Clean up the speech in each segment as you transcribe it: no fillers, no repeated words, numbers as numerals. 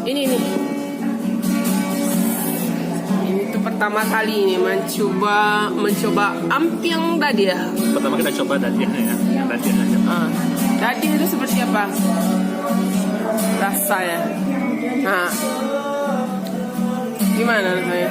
Ini itu pertama kali ini mencoba ampiang dadiah. Pertama kita coba dadiahnya ya. Dadiah aja. Dadiah itu seperti apa rasanya? Nah, gimana rasanya?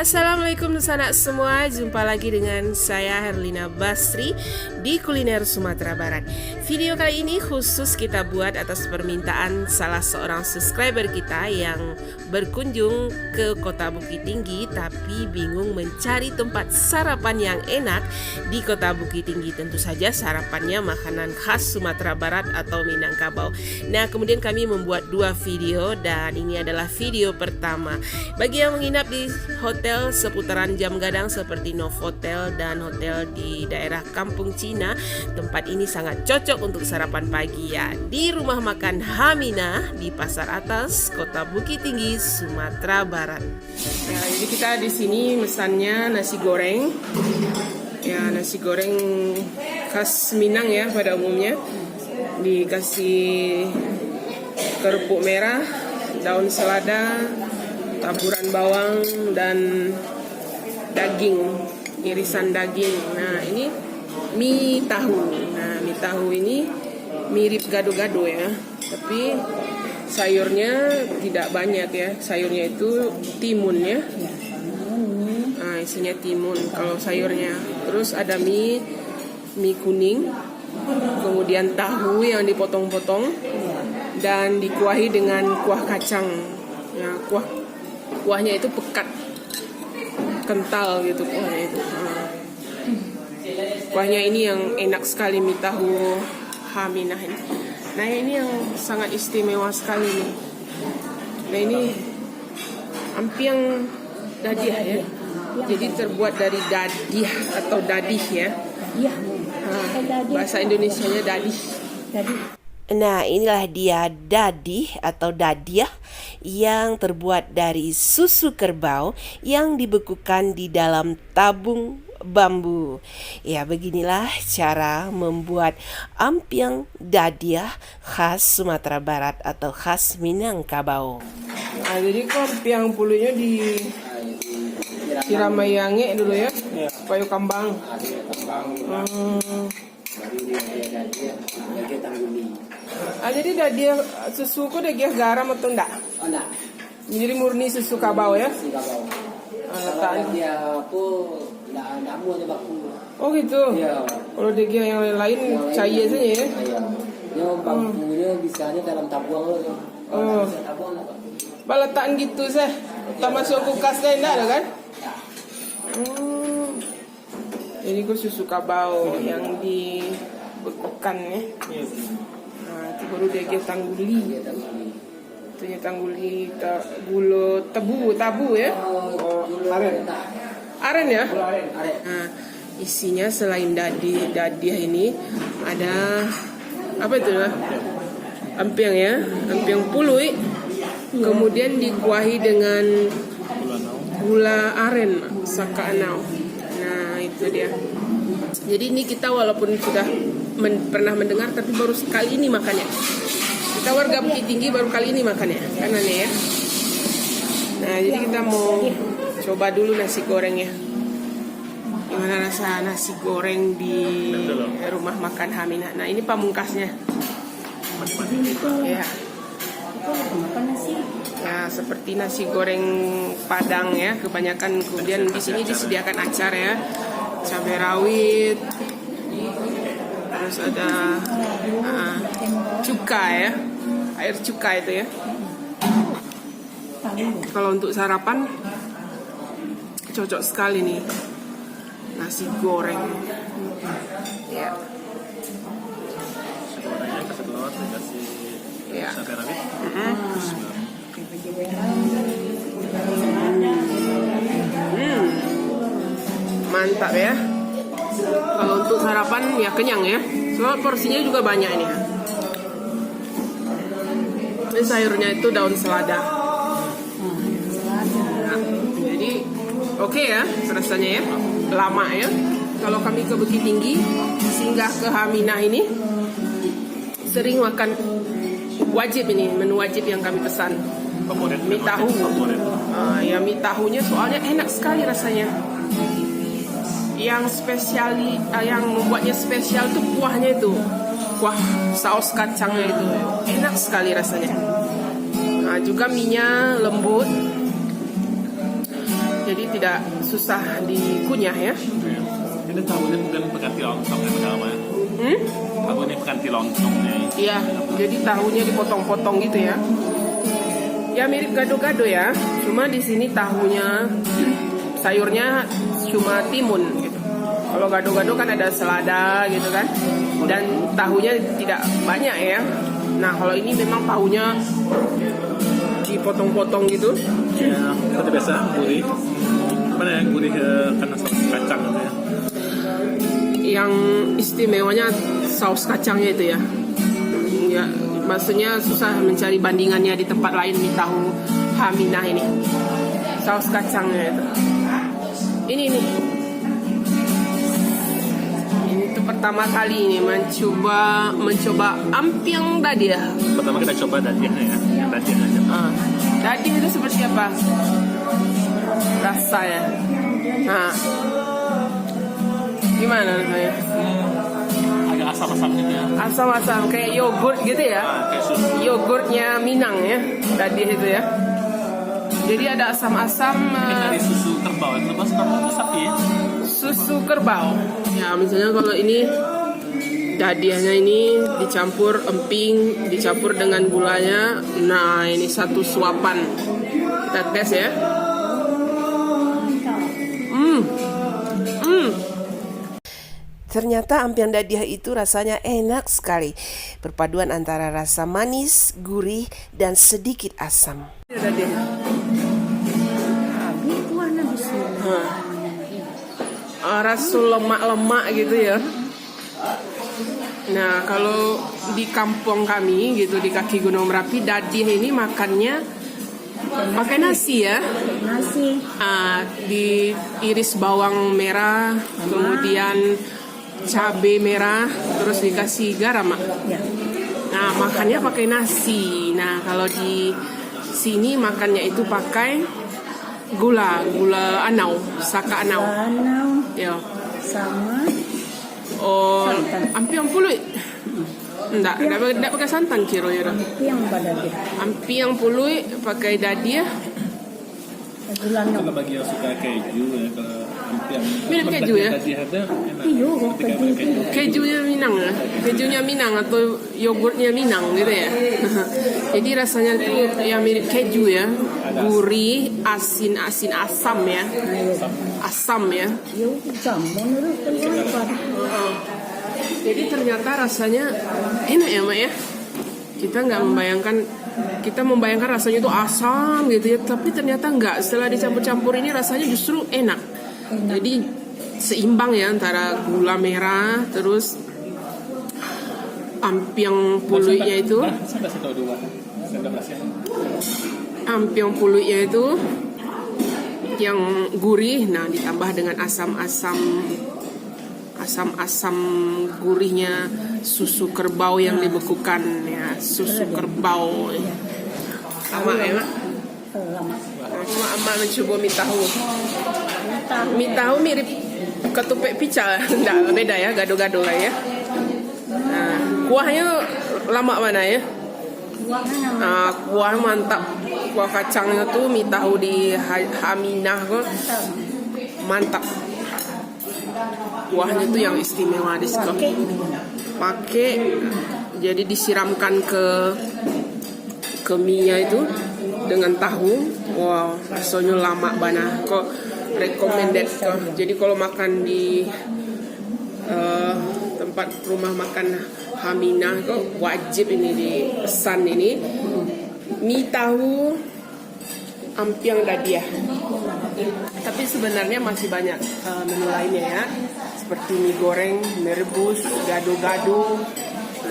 Assalamualaikum sanak semua, jumpa lagi dengan saya Herlina Basri di Kuliner Sumatera Barat. Video kali ini khusus kita buat atas permintaan salah seorang subscriber kita yang berkunjung ke Kota Bukit Tinggi tapi bingung mencari tempat sarapan yang enak di Kota Bukit Tinggi. Tentu saja sarapannya makanan khas Sumatera Barat atau Minangkabau. Nah, kemudian kami membuat 2 video dan ini adalah video pertama. Bagi yang menginap di hotel seputaran Jam Gadang seperti Novotel dan hotel di daerah Kampung Cina, tempat ini sangat cocok untuk sarapan pagi ya, di rumah makan Hamina di Pasar Atas, Kota Bukit Tinggi, Sumatera Barat. Ya, jadi kita di sini mesannya nasi goreng. Ya, nasi goreng khas Minang ya pada umumnya. Dikasih kerupuk merah, daun selada, taburan bawang dan daging, irisan daging. Nah, ini mie tahu. Nah, mie tahu ini mirip gado-gado ya, tapi sayurnya tidak banyak ya. Sayurnya itu timun ya. Nah, isinya timun kalau sayurnya. Terus ada mie kuning, kemudian tahu yang dipotong-potong dan dikuahi dengan kuah kacang. Ya, kuahnya itu pekat, kental gitu kuahnya itu. Kuahnya ini yang enak sekali, mie tahu Haminah ini. Nah, ini yang sangat istimewa sekali nih. Nah, ini ampiang dadiah ya. Jadi terbuat dari dadiah atau dadih ya. Iya. Bahasa Indonesianya dadih. Nah, inilah dia dadih atau dadiah yang terbuat dari susu kerbau yang dibekukan di dalam tabung bambu. Ya, beginilah cara membuat ampiang dadiah khas Sumatera Barat atau khas Minangkabau. Nah, jadi kok ampiang puluhnya di siram yange dulu ya, payu kambang. Jadi dadiah susu kok dadiah garam atau enggak? Enggak. Jadi murni susu kabau ya? Si kabau. Letaknya. Dia aku enggak mau dia baku. Oh gitu? Iya. Kalau dadiah yang lain cair saja ya? Iya. Dia bambunya bisanya dalam tabung loh. Oh. Tabung enggak. Balatan gitu sih. Tak masuk kulkas kan enggak ada kan? Jadi gue susu kabau yang dibekukan ya. Nah, itu baru daging tangguli. Itunya tangguli, gula tabu ya. Aren ya. Nah, isinya selain dadiah ini ada apa itu lah? Ampiang ya, ampiang pului. Kemudian dikuahi dengan gula aren, saka anau. Nah, itu dia. Jadi ini kita walaupun sudah pernah mendengar tapi baru sekali ini makannya. Kita warga Bukit Tinggi baru kali ini makannya, kan aneh ya. Nah, jadi kita mau coba dulu nasi gorengnya. Gimana rasa nasi goreng di rumah makan Hamina. Nah, ini pamungkasnya. Ya. Ya, seperti nasi goreng Padang ya, kebanyakan. Kemudian di sini disediakan acar ya, cabai rawit, terus ada cuka ya, air cuka itu ya. Kalau untuk sarapan cocok sekali nih nasi goreng. Ya. Ya. Mantap ya. Kalau untuk sarapan ya kenyang ya. Soal porsinya juga banyak ini. Ini sayurnya itu daun selada. Oke ya, rasanya ya, lama ya. Kalau kami ke Bukit Tinggi, singgah ke Haminah ini, sering makan wajib ini, menu wajib yang kami pesan. Favorit. Mie tahu. Favorit. Ya mie tahunya soalnya enak sekali rasanya. Yang spesial, yang membuatnya spesial tuh kuahnya itu, kuah saus kacangnya itu, enak sekali rasanya. Nah, juga mie-nya lembut, jadi tidak susah dikunyah ya. Ini tahunya bukan pengganti lontong ya pertama ya. Tahunya pengganti lontongnya. Iya, jadi tahunya dipotong-potong gitu ya. Ya mirip gado-gado ya, cuma di sini tahunya sayurnya cuma timun gitu. Kalau gado-gado kan ada selada gitu kan, dan tahunya tidak banyak ya. Nah kalau ini memang tahunya dipotong-potong gitu. Ya, seperti biasa gurih. Mana ya gurih karena saus kacang gitu ya. Yang istimewanya saus kacangnya itu ya. Ya, maksudnya susah mencari bandingannya di tempat lain mie tahu Haminah ini. Saus kacangnya itu. Ini tuh pertama kali ini mencoba ampiang dadiah. Pertama kita coba dadiahnya ya. Dadiah aja. Dadiah itu seperti apa rasanya? Nah, gimana rasanya? Agak asam-asam gitu ya. Asam-asam kayak yogurt gitu ya. Kayak susu. Yogurtnya Minang ya, dadiah itu ya. Jadi ada asam-asam. Dari susu kerbau itu sapi ya. Susu kerbau. Ya misalnya kalau ini dadiahnya ini dicampur emping, dicampur dengan gulanya. Nah ini satu suapan. Kita tes ya. Ternyata ampiang dadiah itu rasanya enak sekali. Perpaduan antara rasa manis, gurih, dan sedikit asam. Rasa lemak-lemak gitu ya. Nah kalau di kampung kami gitu di kaki Gunung Merapi, dadiah ini makannya pakai nasi ya. Nasi. Diiris bawang merah, kemudian cabai merah, terus dikasih garam. Ya. Nah makannya pakai nasi. Nah kalau di sini makannya itu pakai gula anau, saka anau. Anau Ya. sama Santan. Ampiang puluh. Enggak pakai santan kira ya. yang pada dia. Ampiang puluh pakai dadiah. Gula Kalau no. bagi yang suka keju ya, kalau ampiang Mirip keju ya? Dadiah ada enak. Iyo, Ketika keju pakai keju. Kejunya Minang ya, kejunya Minang atau yogurtnya Minang gitu ya. Jadi rasanya tuh yang mirip keju ya, gurih, asin asam ya, asam ya. Iyo, jamon itu kenapa? Jadi ternyata rasanya enak ya Mak ya. Kita membayangkan rasanya itu asam gitu ya, tapi ternyata enggak. Setelah dicampur-campur ini rasanya justru enak. Jadi seimbang ya antara gula merah terus ampiang puluinya itu. Sampai 1,2 ya. Ampiang puluinya itu yang gurih, nah ditambah dengan asam-asam gurihnya susu kerbau yang dibekukan ya, susu kerbau. Lama ya Mak? Lama. Cuma Emak mencoba mie tahu. Mie tahu mirip ketupek pica, enggak beda ya, gado-gado lah ya. Nah, kuahnya lama mana ya? Nah, kuah mantap. Kuah kacangnya tuh mie tahu di Haminah kok mantap. Kuahnya tuh yang istimewa di sini. Pakai jadi disiramkan ke mie-nya itu dengan tahu. Wow, rasanya lama banget. Kok recommended kok. Jadi kalau makan di tempat rumah makan Haminah kok wajib ini dipesan ini mie tahu ampiang dadiah. Tapi sebenarnya masih banyak menu lainnya ya, seperti mie goreng, mie rebus, gado-gado.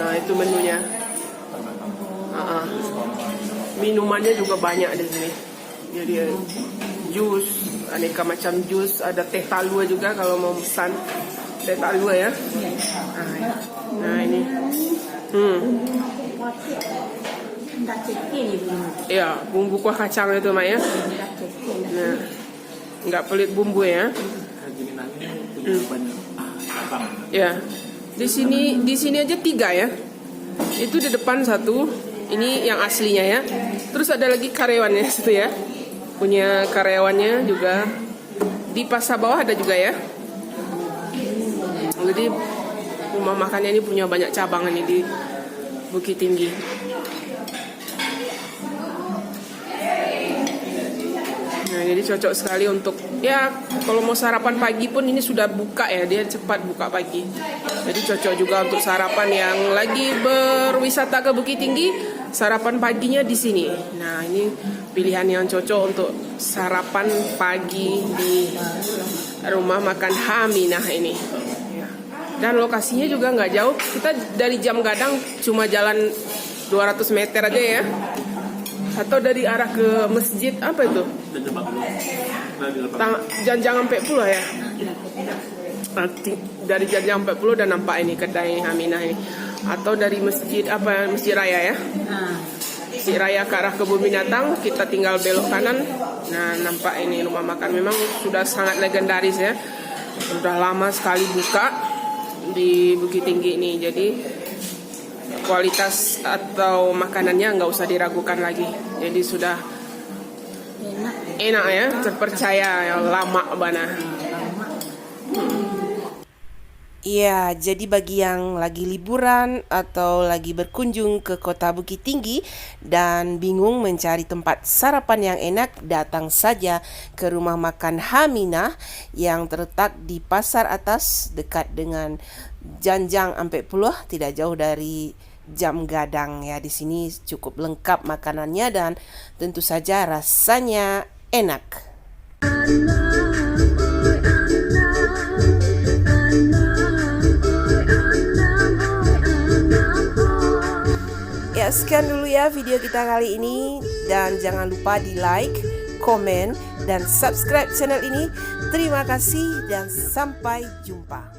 Nah itu menunya. Minumannya juga banyak di sini. Jadi jus, aneka macam jus, ada teh talua juga kalau mau pesan teh talua ya. Nah ini, Nggak cekil ini. ya bumbu kuah kacang itu Mak ya. Nggak cekil. Nah, nggak pelit bumbu ya. Gini nanti punya banyak cabang. Ya, di sini aja 3 ya. Itu di depan 1, ini yang aslinya ya. Terus ada lagi karyawannya situ ya. Punya karyawannya juga. Di pasar bawah ada juga ya. Jadi rumah makannya ini punya banyak cabang ini di Bukit Tinggi. Nah, jadi cocok sekali untuk ya kalau mau sarapan pagi pun ini sudah buka ya, dia cepat buka pagi. Jadi cocok juga untuk sarapan yang lagi berwisata ke Bukit Tinggi, sarapan paginya di sini. Nah, ini pilihan yang cocok untuk sarapan pagi di rumah makan Haminah ini. Dan lokasinya juga nggak jauh. Kita dari Jam Gadang cuma jalan 200 meter aja ya. Atau dari arah ke masjid apa itu? Janjang 40 ya. Dari Janjang 40 dan nampak ini kedai Haminah ini. Atau dari masjid apa, Masjid Raya ya. Masjid Raya ke arah Kebun Binatang, kita tinggal belok kanan. Nah, nampak ini rumah makan memang sudah sangat legendaris ya. Sudah lama sekali buka di Bukit Tinggi ini. Jadi kualitas atau makanannya nggak usah diragukan lagi. Jadi sudah enak ya, terpercaya ya, lama bana. Ya, jadi bagi yang lagi liburan atau lagi berkunjung ke kota Bukit Tinggi dan bingung mencari tempat sarapan yang enak, datang saja ke rumah makan Haminah yang terletak di Pasar Atas dekat dengan Janjang 40, tidak jauh dari Jam Gadang ya. Di sini cukup lengkap makanannya dan tentu saja rasanya enak. Ya, sekian dulu ya video kita kali ini, dan jangan lupa di like, komen, dan subscribe channel ini. Terima kasih dan sampai jumpa.